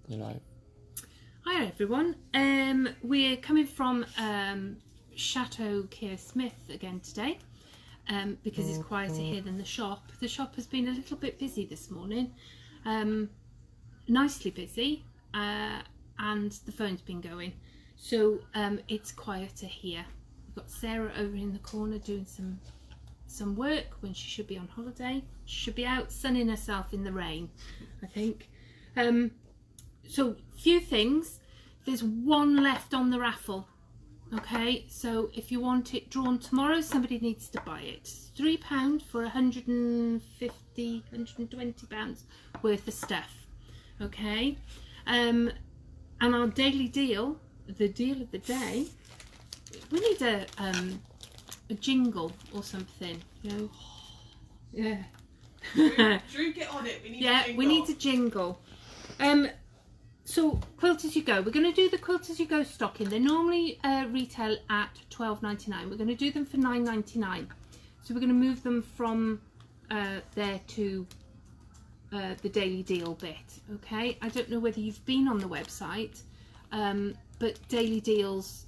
You know. Hi everyone. We're coming from Chateau Keir Smith again today because it's quieter here than the shop. The shop has been a little bit busy this morning, nicely busy, and the phone's been going, so it's quieter here. We've got Sarah over in the corner doing some work when she should be on holiday. She should be out sunning herself in the rain, I think. So few things. There's one left on the raffle. Okay, so if you want it drawn tomorrow, somebody needs to buy it. It's £3 for 150, 120 pounds worth of stuff. Okay, and our daily deal, the deal of the day, we need a jingle or something, you know. Yeah. Drew, get on it. We need yeah, a jingle. we need a jingle. So Quilt As You Go, we're going to do the Quilt As You Go stocking. They normally retail at £12.99. We're going to do them for £9.99. So we're going to move them from there to the daily deal bit. Okay, I don't know whether you've been on the website, but daily deals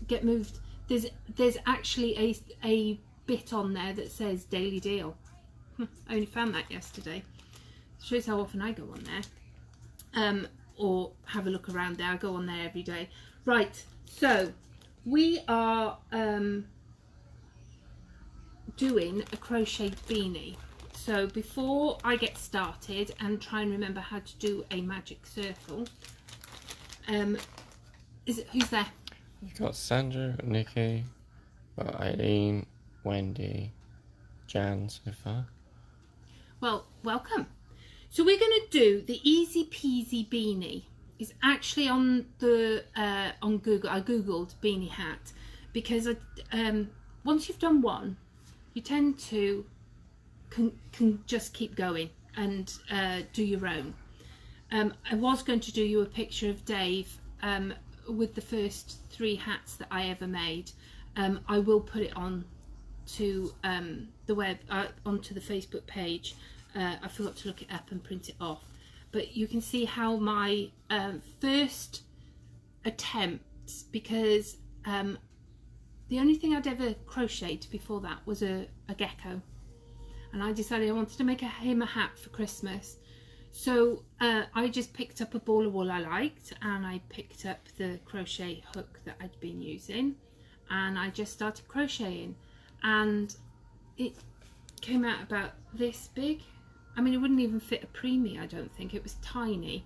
get moved. There's actually a bit on there that says daily deal. I only found that yesterday. Shows how often I go on there. Or have a look around there. I go on there every day. Right, so we are doing a crochet beanie. So before I get started and try and remember how to do a magic circle, who's there? You've got Sandra, Nikki, Eileen, Wendy, Jan so far. Well, welcome. So we're going to do the Easy Peasy Beanie. It's actually on the on Google. I googled beanie hat because once you've done one, you tend to can just keep going and do your own. I was going to do you a picture of Dave with the first 3 hats that I ever made. I will put it on to the web, onto the Facebook page. I forgot to look it up and print it off, but you can see how my first attempts, because the only thing I'd ever crocheted before that was a gecko, and I decided I wanted to make him a hat for Christmas. So I just picked up a ball of wool I liked, and I picked up the crochet hook that I'd been using, and I just started crocheting, and it came out about this big. I mean, it wouldn't even fit a preemie, I don't think. It was tiny.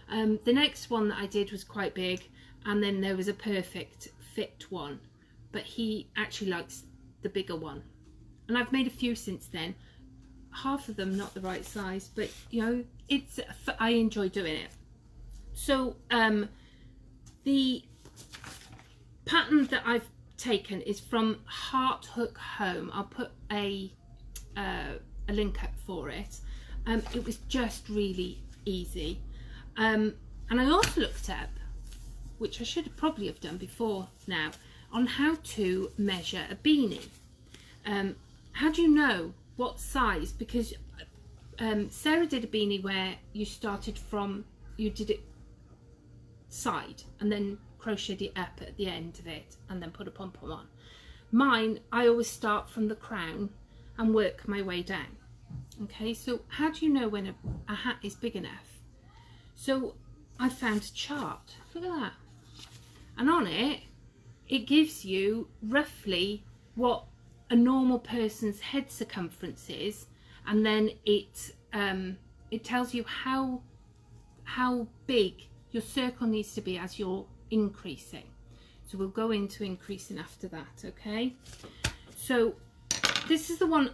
The next one that I did was quite big, and then there was a perfect fit one, but he actually likes the bigger one. And I've made a few since then. Half of them not the right size, but you know, I enjoy doing it. So the pattern that I've taken is from Heart Hook Home. I'll put a link up for it. It was just really easy, and I also looked up, which I should probably have done before now, on how to measure a beanie. How do you know what size? Because Sarah did a beanie where you started from, you did it side and then crocheted it up at the end of it and then put a pom-pom on. Mine, I always start from the crown and work my way down. Okay, so how do you know when a hat is big enough? So I found a chart, look at that, and on it gives you roughly what a normal person's head circumference is, and then it tells you how big your circle needs to be as you're increasing. So we'll go into increasing after that. Okay, so this is the one.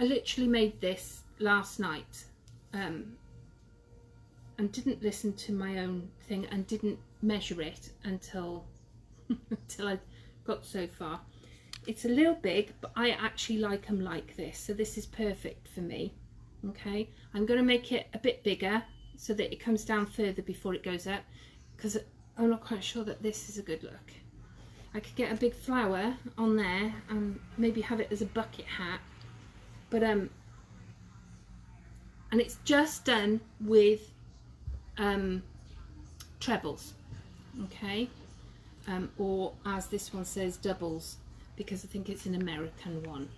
I literally made this last night and didn't listen to my own thing and didn't measure it until I got so far. It's a little big, but I actually like them like this, so this is perfect for me. Okay, I'm going to make it a bit bigger so that it comes down further before it goes up, because I'm not quite sure that this is a good look. I could get a big flower on there and maybe have it as a bucket hat, but and it's just done with trebles, okay, or as this one says, doubles, because I think it's an American one.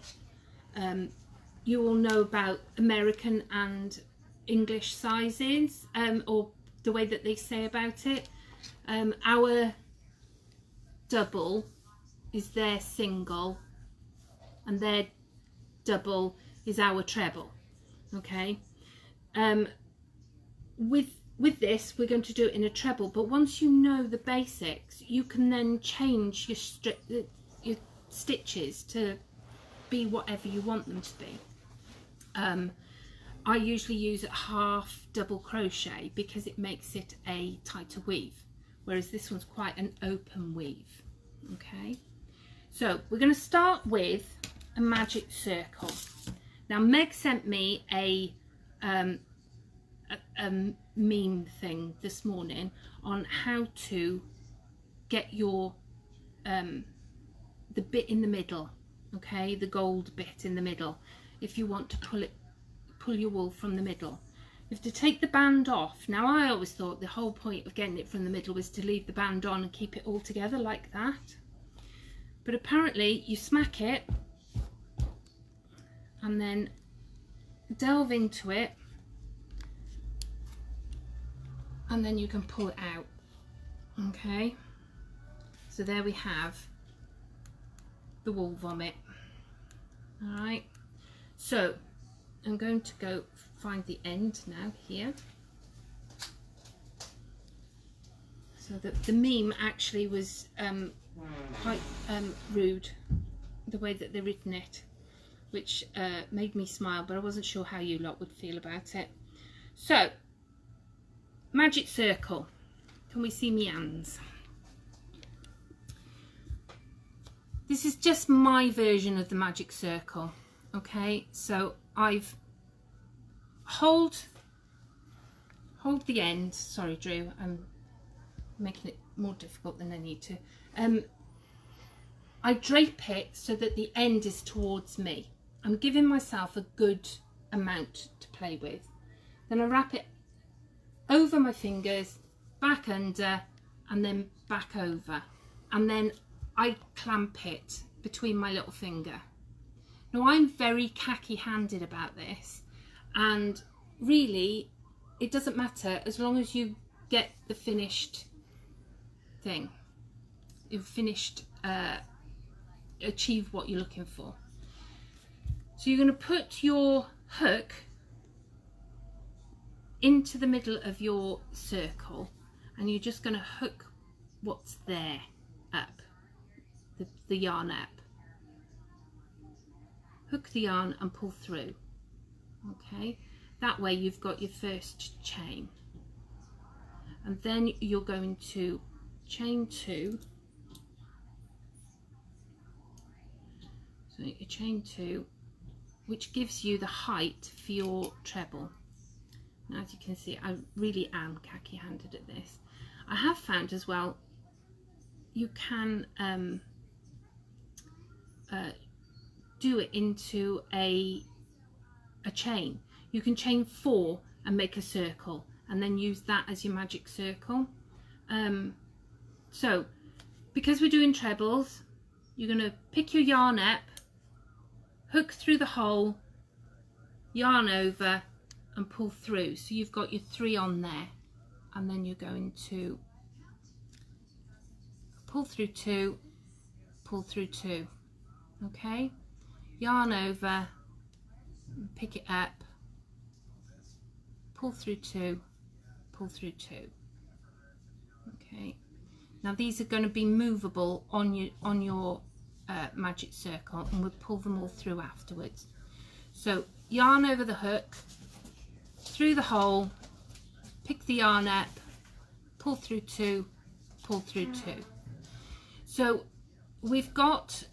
You all know about American and English sizes, or the way that they say about it. Our double is their single, and their double is our treble, okay. With this, we're going to do it in a treble, but once you know the basics, you can then change your stitches to be whatever you want them to be. I usually use half double crochet because it makes it a tighter weave, whereas this one's quite an open weave. Okay, so we're going to start with a magic circle. Now Meg sent me a meme thing this morning on how to get your the bit in the middle, okay, the gold bit in the middle. If you want to pull your wool from the middle, you have to take the band off. Now I always thought the whole point of getting it from the middle was to leave the band on and keep it all together like that, but apparently you smack it and then delve into it, and then you can pull it out. Okay, so there we have the wool vomit. All right, so I'm going to go find the end now here. So the meme actually was quite rude, the way that they've written it, which made me smile, but I wasn't sure how you lot would feel about it. So, magic circle. Can we see me hands? This is just my version of the magic circle. Okay, so I've hold the end. Sorry, Drew, I'm making it more difficult than I need to. I drape it so that the end is towards me. I'm giving myself a good amount to play with. Then I wrap it over my fingers, back under, and then back over, and then I clamp it between my little finger. Now I'm very khaki handed about this, and really it doesn't matter as long as you get the finished thing, you've finished achieve what you're looking for. So you're going to put your hook into the middle of your circle, and you're just going to hook what's there up, the yarn up. Hook the yarn and pull through. Okay, that way you've got your first chain, and then you're going to chain 2. So you chain 2, which gives you the height for your treble. Now, as you can see, I really am khaki handed at this. I have found as well you can do it into a chain. You can chain 4 and make a circle, and then use that as your magic circle. So because we're doing trebles, you're going to pick your yarn up, hook through the hole, yarn over, and pull through. So you've got your 3 on there, and then you're going to pull through 2, pull through 2. Okay, yarn over, pick it up, pull through 2, pull through 2. Okay, now these are going to be movable on your magic circle, and we'll pull them all through afterwards. So yarn over the hook, through the hole, pick the yarn up, pull through 2, pull through 2. So we've got,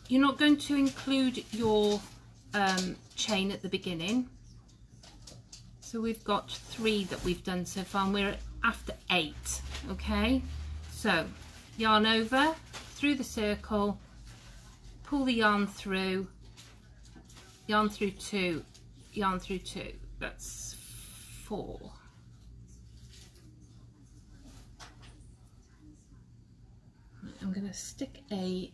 you're not going to include your chain at the beginning. So we've got 3 that we've done so far, and we're after 8. Okay, so yarn over, through the circle, pull the yarn through 2, yarn through 2. That's 4. I'm going to stick a,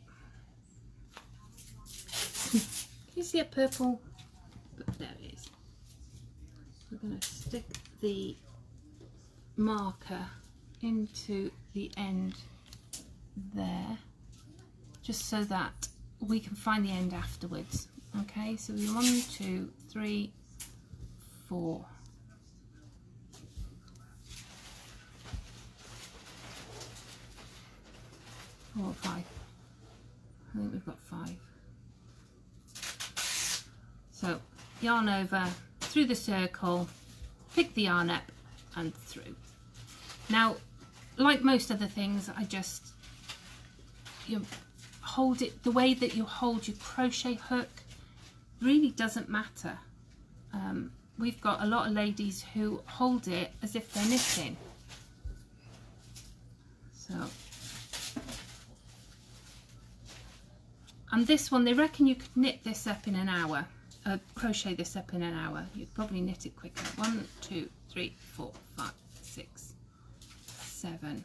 can you see a purple? There it is. We're going to stick the marker into the end there, just so that we can find the end afterwards. Okay, so we 1, 2, 3, 4. 4 or 5. I think we've got 5. So yarn over, through the circle, pick the yarn up and through. Now, like most other things, I just, you hold it, the way that you hold your crochet hook really doesn't matter. We've got a lot of ladies who hold it as if they're knitting. So, and this one, they reckon you could knit this up in an hour, crochet this up in an hour. You'd probably knit it quicker. 1, 2, 3, 4, 5, 6, 7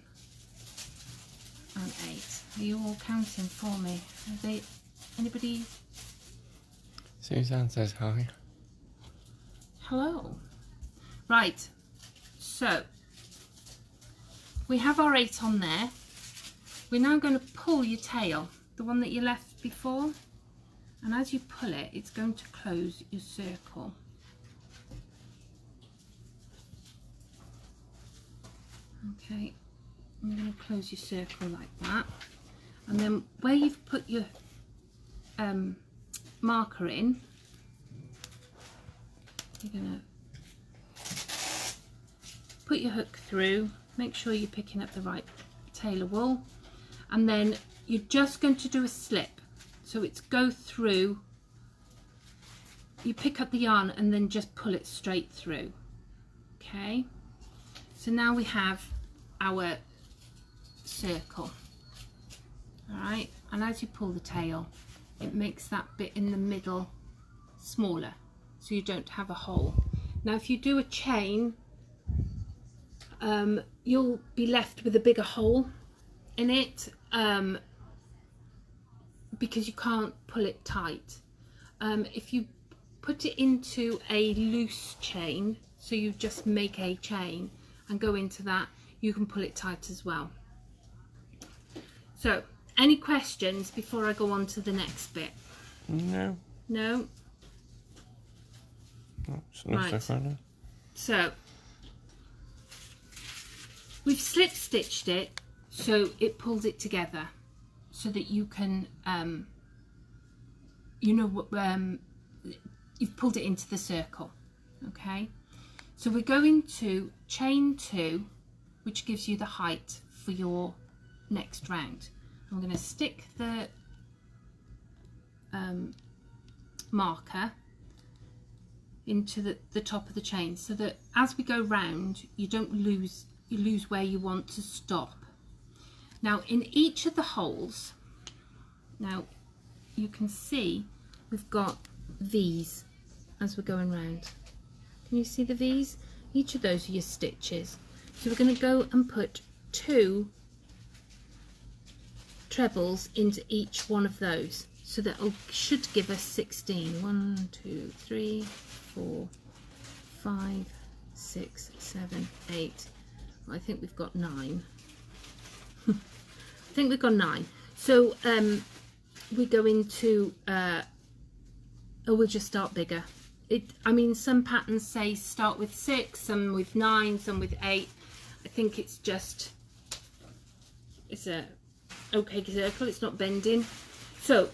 and 8. Are you all counting for me? Are they, anybody? Suzanne says hi. Hello. Right, so we have our 8 on there. We're now going to pull your tail, the one that you left before, and as you pull it, it's going to close your circle. Okay, I'm going to close your circle like that, and then where you've put your marker in, you're going to put your hook through, make sure you're picking up the right tail of wool, and then you're just going to do a slip. So it's go through, you pick up the yarn and then just pull it straight through. Okay, so now we have our circle. Alright, and as you pull the tail, it makes that bit in the middle smaller, so you don't have a hole. Now if you do a chain, you'll be left with a bigger hole in it, because you can't pull it tight. If you put it into a loose chain, so you just make a chain and go into that, you can pull it tight as well. So, any questions before I go on to the next bit? No. No? Right. So, we've slip stitched it so it pulls it together, so that you can, you know, you've pulled it into the circle. Okay, so we're going to chain 2, which gives you the height for your next round. I'm going to stick the marker into the top of the chain, so that as we go round, you don't lose, you lose where you want to stop. Now in each of the holes, now you can see we've got V's as we're going round. Can you see the V's? Each of those are your stitches. So we're going to go and put 2 trebles into each one of those, so that should give us 16. 1, 2, 3, 4, 5, 6, 7, 8. Well, I think we've got 9. I think we've got 9. So we go into, we'll just start bigger. I mean, some patterns say start with 6, some with 9, some with 8. I think it's just, it's a okay circle, it's not bending. So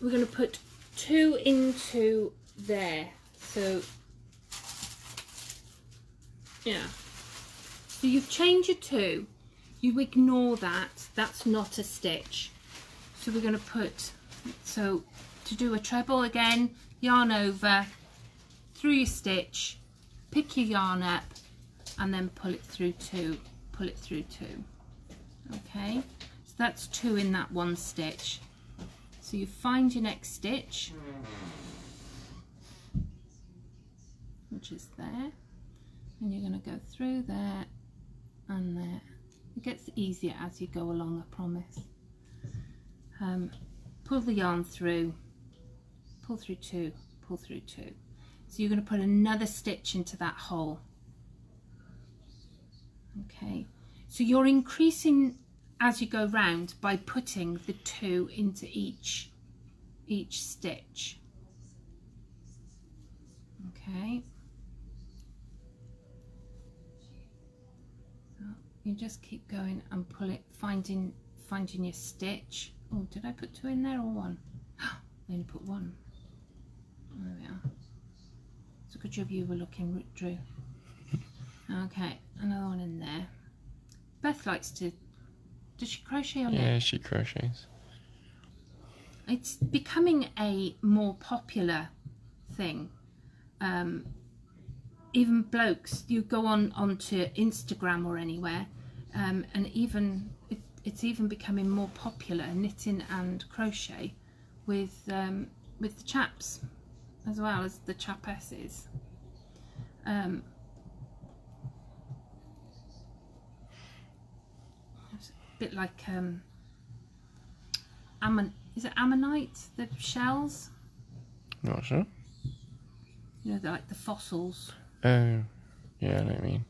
we're going to put 2 into there. So yeah, so you've chained your 2, you ignore that, that's not a stitch. So we're going to put, so to do a treble again, yarn over, through your stitch, pick your yarn up, and then pull it through 2, pull it through 2. Okay, so that's 2 in that one stitch. So you find your next stitch, which is there, and you're going to go through there and there. It gets easier as you go along, I promise. pull the yarn through, pull through two, pull through two. So you're going to put another stitch into that hole. Okay, so you're increasing as you go round by putting the two into each stitch. Okay, so you just keep going and pull it, finding your stitch. Oh, did I put two in there or one? I only put one. There we are. It's a good job you were looking, Drew. Okay, another one in there. Beth likes to, does she crochet on it? Yeah, she crochets. It's becoming a more popular thing. Even blokes, you go onto Instagram or anywhere, and it's even becoming more popular, knitting and crochet with the chaps as well as the chapesses. It's a bit like is it ammonite, the shells? Not sure. You know, they're like the fossils. Oh, yeah, I know what you mean.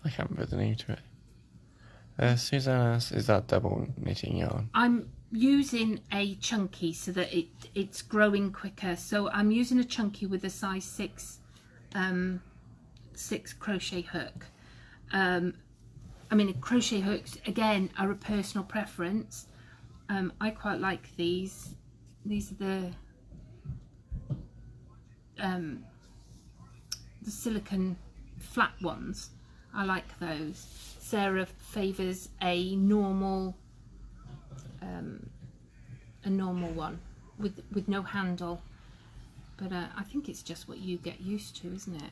I can't remember the name to it. Suzanne asks, is that double knitting yarn? I'm using a chunky so that it's growing quicker. So I'm using a chunky with a size 6 crochet hook. I mean, crochet hooks again are a personal preference. I quite like these. These are the silicone flat ones. I like those. Sarah favours a normal one with no handle, but I think it's just what you get used to, isn't it?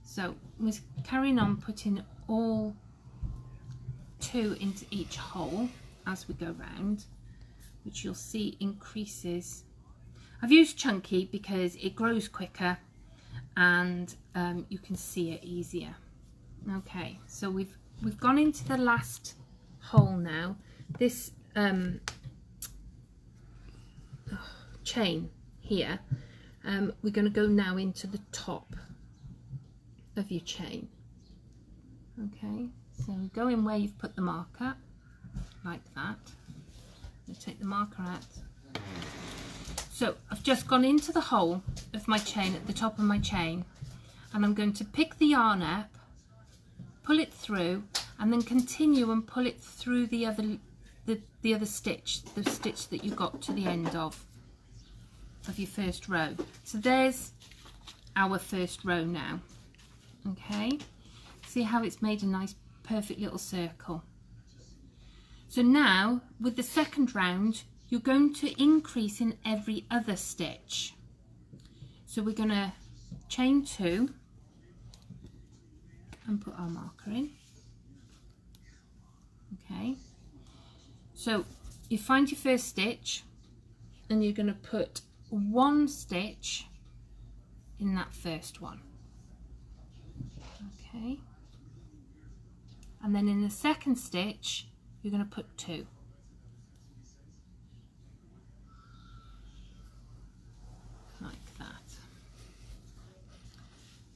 So we're carrying on putting all two into each hole as we go round, which you'll see increases. I've used chunky because it grows quicker and you can see it easier. Okay, so we've gone into the last hole now. This chain here, we're going to go now into the top of your chain. Okay, so go in where you've put the marker, like that. You take the marker out. So I've just gone into the hole of my chain at the top of my chain, and I'm going to pick the yarn up, pull it through, and then continue and pull it through the other stitch, the stitch that you got to the end of your first row. So there's our first row now. Okay, see how it's made a nice perfect little circle. So now with the second round you're going to increase in every other stitch. So we're going to chain 2 and put our marker in. Okay, so you find your first stitch and you're going to put 1 stitch in that first one. Okay, and then in the second stitch you're going to put 2. Like that.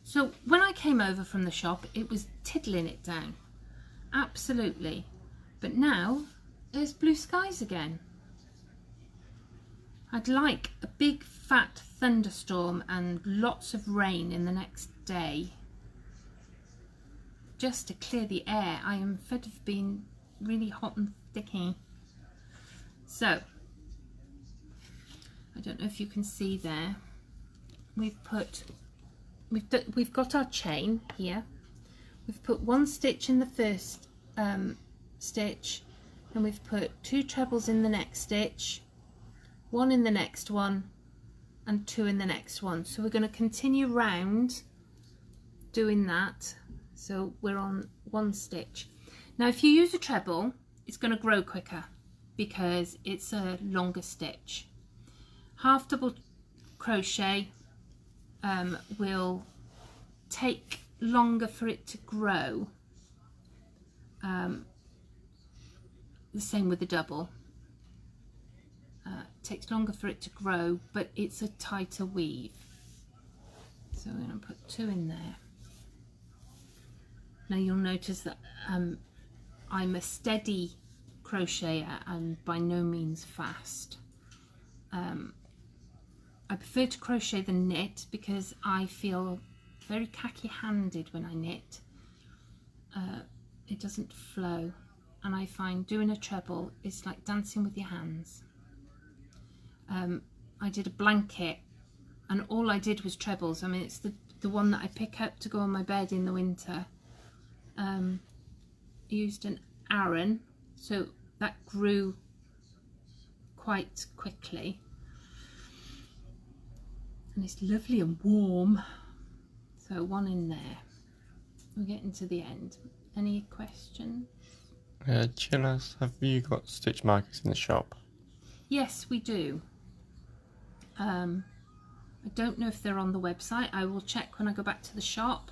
So when I came over from the shop it was tiddling it down, absolutely, but now there's blue skies again. I'd like a big fat thunderstorm and lots of rain in the next day just to clear the air. I am fed of being really hot and sticky. So I don't know if you can see there, we've got our chain here. We've put 1 stitch in the first stitch, and we've put 2 trebles in the next stitch, 1 in the next one, and 2 in the next one. So we're going to continue round doing that. So we're on 1 stitch. Now if you use a treble it's going to grow quicker because it's a longer stitch. Half double crochet will take longer for it to grow, the same with the double. takes longer for it to grow, but it's a tighter weave. So I'm going to put 2 in there. Now you'll notice that I'm a steady crocheter and by no means fast. I prefer to crochet than knit because I feel very khaki-handed when I knit. It doesn't flow, and I find doing a treble is like dancing with your hands. I did a blanket and all I did was trebles. I mean, it's the one that I pick up to go on my bed in the winter. Used an Aran, so that grew quite quickly. And it's lovely and warm. So 1 in there. We're getting to the end. Any questions? Chillers, have you got stitch markers in the shop? Yes, we do. I don't know if they're on the website. I will check when I go back to the shop.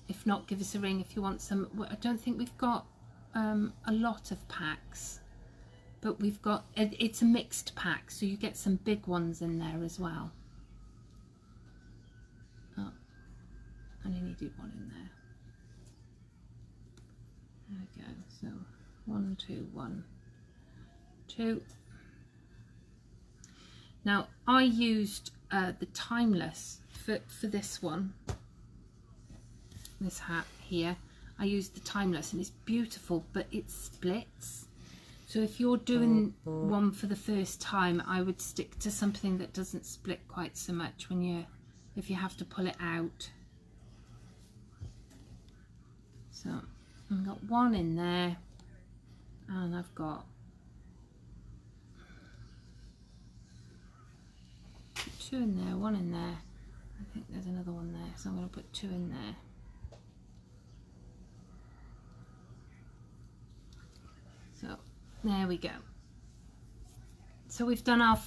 If not, give us a ring if you want some. I don't think we've got a lot of packs, but we've got, it's a mixed pack, so you get some big ones in there as well. Oh, I only needed 1 in there. There we go. So 1, 2, 1, 2. Now I used the Timeless for this one, this hat here. I used the Timeless and it's beautiful, but it splits. So if you're doing one for the first time, I would stick to something that doesn't split quite so much if you have to pull it out. So I've got 1 in there, and I've got 2 in there, 1 in there. I think there's another one there, so I'm going to put 2 in there. So there we go. So we've done our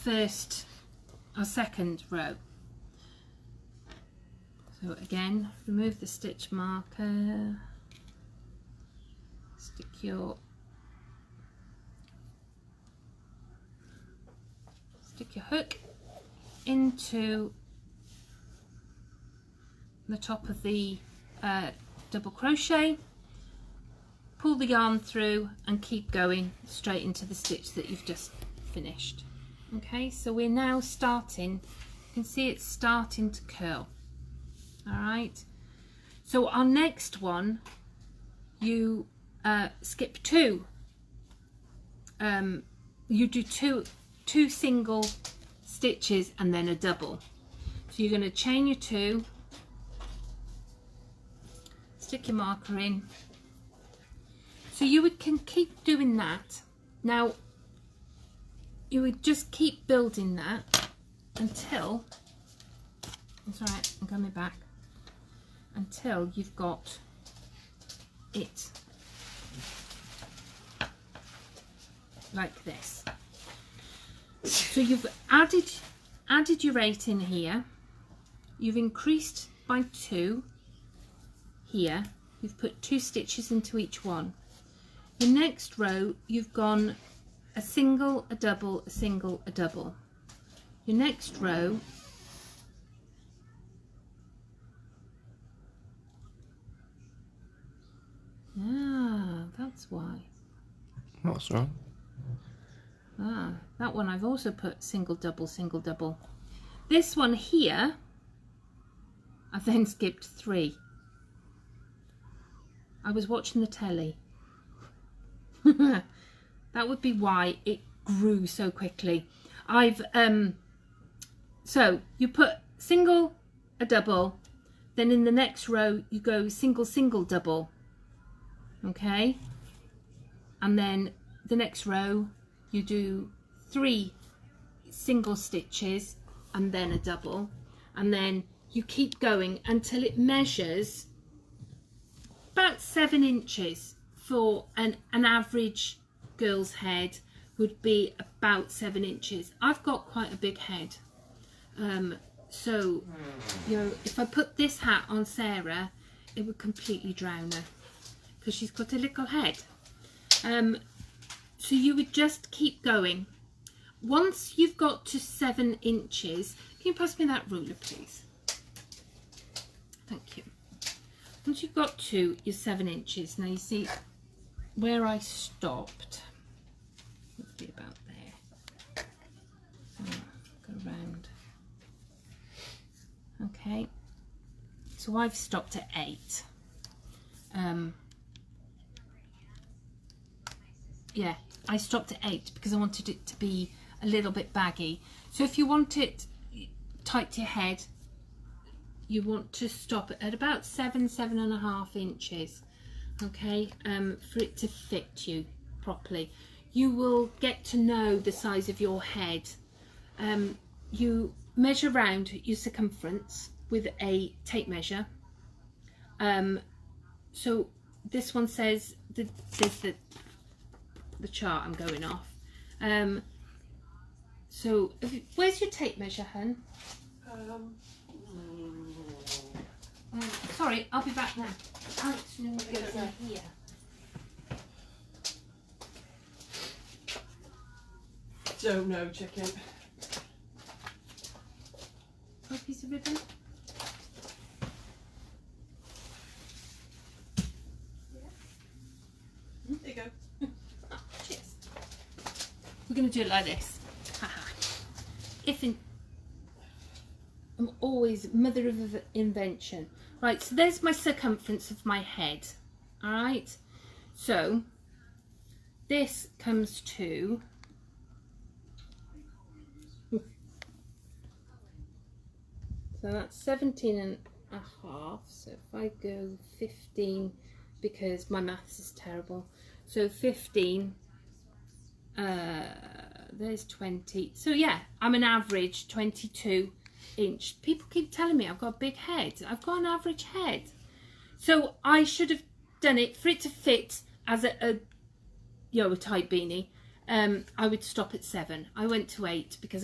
second row. So again, remove the stitch marker, stick your hook into the top of the double crochet, pull the yarn through and keep going straight into the stitch that you've just finished. Okay, so we're now starting, you can see it's starting to curl. All right, so our next one, you skip 2. You do two single stitches and then a double. So you're going to chain your 2, stick your marker in. So you can keep doing that. Now you would just keep building that until, it's all right, I'm coming back, until you've got it like this. So you've added your 8 in here, you've increased by 2 here, you've put 2 stitches into each one. The next row you've gone a single, a double, a single, a double. Your next row that's why. What's wrong? That one I've also put single, double, single, double. This one here I've then skipped 3. I was watching the telly. That would be why it grew so quickly. So you put single, a double, then in the next row you go single, single, double, okay, and then the next row you do 3 single stitches and then a double, and then you keep going until it measures about 7 inches. For an average girl's head would be about 7 inches. I've got quite a big head, so you know, if I put this hat on Sarah, it would completely drown her because she's got a little head. So you would just keep going. once you've got to 7 inches, can you pass me that ruler, please? Thank you. Once you've got to your 7 inches, now you see where I stopped. Would be about there. Go round. Okay. So I've stopped at 8. Yeah, I stopped at 8 because I wanted it to be a little bit baggy. So if you want it tight to your head, you want to stop at about 7.5 inches, okay, for it to fit you properly. You will get to know the size of your head. You measure round your circumference with a tape measure. So this one says there's the chart I'm going off. So where's your tape measure, hun? Sorry, I'll be back now. Alex normally goes in here. Don't know, chicken. A piece of ribbon. There you go. Oh, cheers. We're going to do it like this. I'm always mother of invention. Right, so there's my circumference of my head. All right, so this comes to so that's 17.5. So if I go 15, because my maths is terrible, so 15, there's 20. So yeah, I'm an average 22 inch. People keep telling me I've got a big head. I've got an average head. So I should have done it for it to fit as a tight beanie. I would stop at 7. I went to 8 because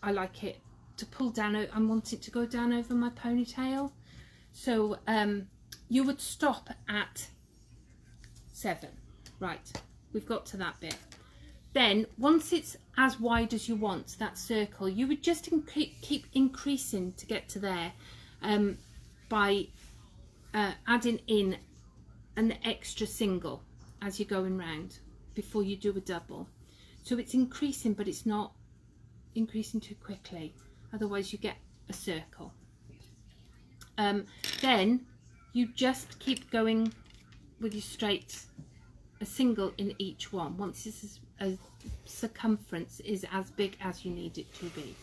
I like it to pull down. I want it to go down over my ponytail. So you would stop at 7. Right, we've got to that bit. Then once it's as wide as you want, that circle, you would just keep increasing to get to there by adding in an extra single as you're going round before you do a double. So it's increasing, but it's not increasing too quickly, otherwise you get a circle. Then you just keep going with your straight, a single in each one. Once this is a circumference is as big as you need it to be.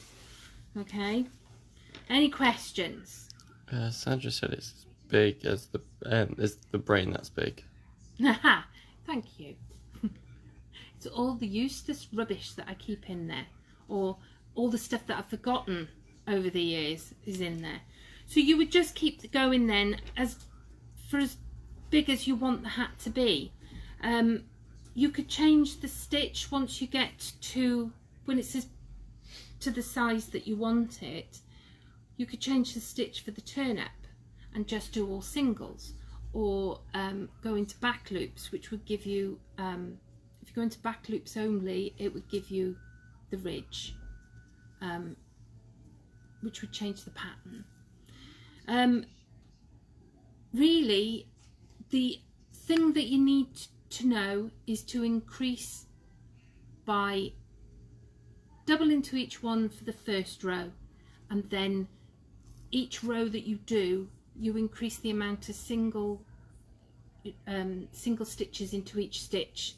Okay, any questions? Sandra said it's big as the brain that's big. Thank you. It's all the useless rubbish that I keep in there, or all the stuff that I've forgotten over the years is in there. So you would just keep going then as big as you want the hat to be. You could change the stitch once you get to when it says to the size that you want it. You could change the stitch for the turn up and just do all singles, or go into back loops, which would give you, if you go into back loops only, it would give you the ridge, which would change the pattern. Really, the thing that you need to know is to increase by double into each one for the first row, and then each row that you do, you increase the amount of single stitches into each stitch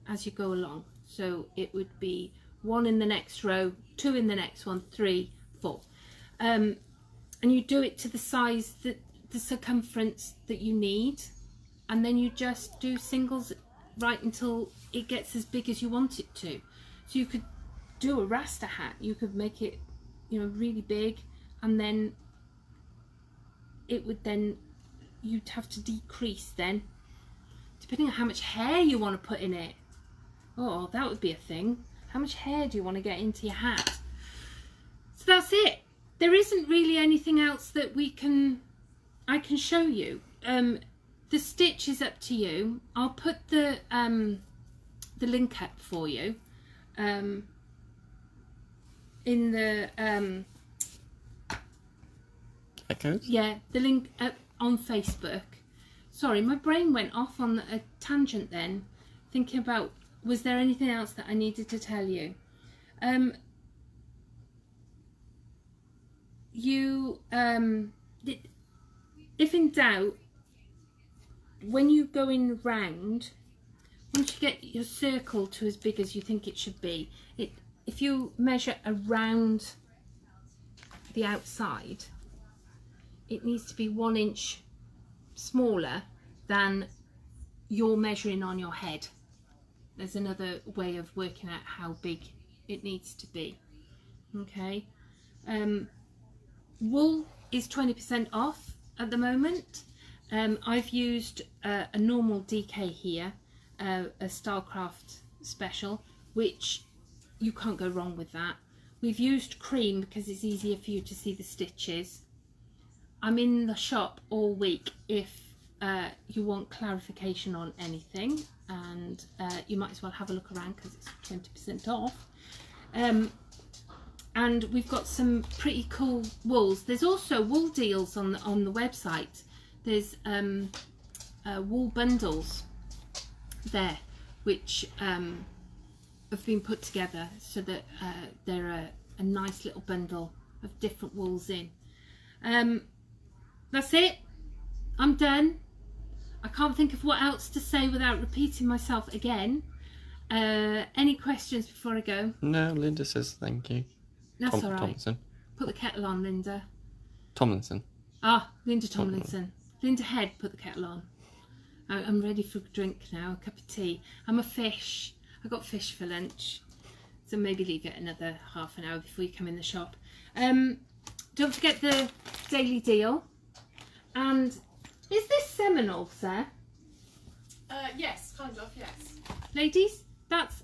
as you go along. So it would be 1 in the next row, 2 in the next one, 3, 4, and you do it to the size that the circumference that you need, and then you just do singles right until it gets as big as you want it to. So you could do a raster hat, you could make it, really big, and then it would you'd have to decrease then, depending on how much hair you want to put in it. Oh, that would be a thing. How much hair do you want to get into your hat? So that's it. There isn't really anything else that I can show you. The stitch is up to you. I'll put the link up for you. in the Geckos? yeah, the link on Facebook. Sorry, my brain went off on a tangent then, thinking about, was there anything else that I needed to tell you? If in doubt, when you go in round, once you get your circle to as big as you think it should be, if you measure around the outside, it needs to be 1 inch smaller than you're measuring on your head. There's another way of working out how big it needs to be. Okay. Wool is 20% off at the moment. I've used a normal DK here, a Stylecraft special, which you can't go wrong with that. We've used cream because it's easier for you to see the stitches. I'm in the shop all week if you want clarification on anything, and you might as well have a look around because it's 20% off. And we've got some pretty cool wools. There's also wool deals on the website. There's wool bundles there, which have been put together so that they're a nice little bundle of different wools in. That's it. I'm done. I can't think of what else to say without repeating myself again. Any questions before I go? No, Linda says thank you. That's all right. Tomlinson. Put the kettle on, Linda. Tomlinson. Ah, Linda Tomlinson. Linda Head, put the kettle on. I'm ready for a drink now, a cup of tea. I'm a fish. I got fish for lunch. So maybe leave it another half an hour before you come in the shop. Don't forget the daily deal. And is this seminal, sir? Yes, kind of, yes. Ladies, that's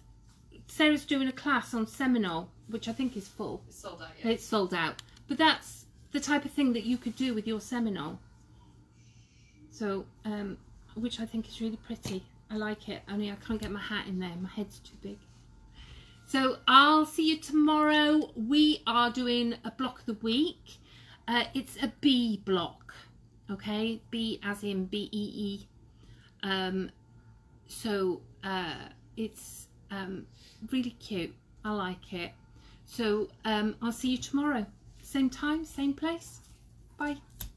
Sarah's doing a class on seminal, which I think is full. It's sold out, yeah. It's sold out. But that's the type of thing that you could do with your seminal. So, which I think is really pretty. I like it, only I can't get my hat in there. My head's too big. So I'll see you tomorrow. We are doing a block of the week. It's a B block, okay? B as in B-E-E. So it's really cute. I like it. So I'll see you tomorrow. Same time, same place. Bye.